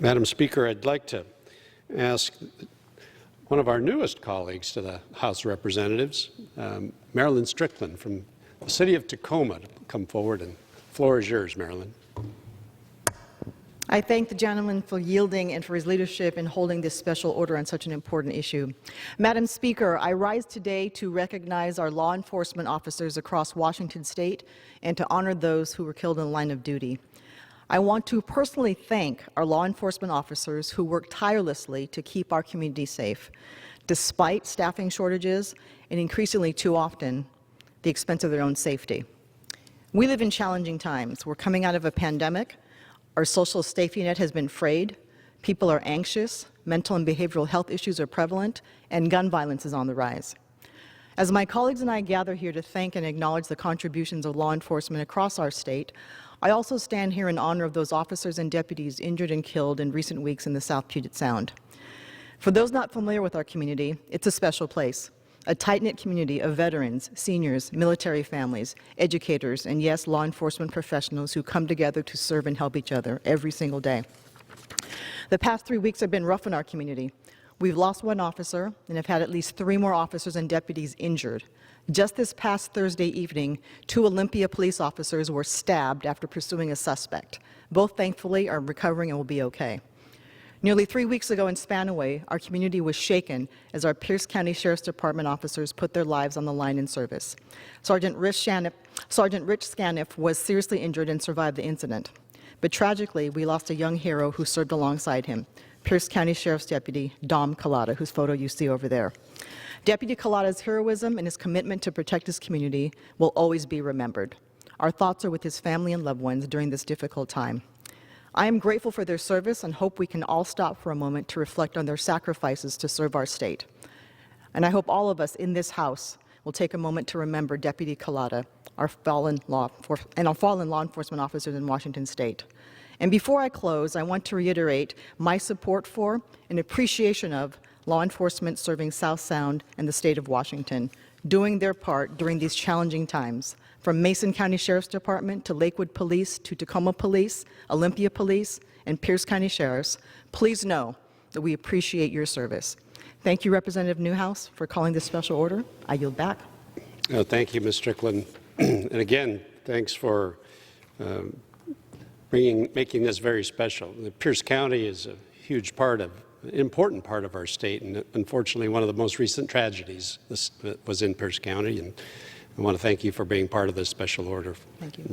Madam Speaker, I'd like to ask one of our newest colleagues to the House of Representatives, Marilyn Strickland from the city of Tacoma, to come forward. And the floor is yours, Marilyn. I thank the gentleman for yielding and for his leadership in holding this special order on such an important issue. Madam Speaker, I rise today to recognize our law enforcement officers across Washington state and to honor those who were killed in the line of duty. I want to personally thank our law enforcement officers who work tirelessly to keep our community safe, despite staffing shortages and increasingly too often the expense of their own safety. We live in challenging times. We're coming out of a pandemic. Our social safety net has been frayed. People are anxious. Mental and behavioral health issues are prevalent, and gun violence is on the rise. As my colleagues and I gather here to thank and acknowledge the contributions of law enforcement across our state, I also stand here in honor of those officers and deputies injured and killed in recent weeks in the South Puget Sound. For those not familiar with our community, it's a special place, a tight-knit community of veterans, seniors, military families, educators, and yes, law enforcement professionals who come together to serve and help each other every single day. The past 3 weeks have been rough in our community. We've lost one officer and have had at least 3 more officers and deputies injured. Just this past Thursday evening, 2 Olympia police officers were stabbed after pursuing a suspect. Both, thankfully, are recovering and will be okay. Nearly 3 weeks ago in Spanaway, our community was shaken as our Pierce County Sheriff's Department officers put their lives on the line in service. Sergeant Rich Scaniff was seriously injured and survived the incident. But tragically, we lost a young hero who served alongside him, Pierce County Sheriff's Deputy Dom Collada, whose photo you see over there. Deputy Collada's heroism and his commitment to protect his community will always be remembered. Our thoughts are with his family and loved ones during this difficult time. I am grateful for their service and hope we can all stop for a moment to reflect on their sacrifices to serve our state. And I hope all of us in this House will take a moment to remember Deputy Collada, our fallen law enforcement officers in Washington state. And before I close, I want to reiterate my support for and appreciation of law enforcement serving South Sound and the state of Washington, doing their part during these challenging times, from Mason County Sheriff's Department to Lakewood Police to Tacoma Police, Olympia Police, and Pierce County Sheriffs. Please know that we appreciate your service. Thank you, Representative Newhouse, for calling this special order. I yield back. Thank you, Ms. Strickland. And again, thanks for making this very special. Pierce County is a huge part of, an important part of our state, and unfortunately one of the most recent tragedies was in Pierce County, and I want to thank you for being part of this special order. Thank you.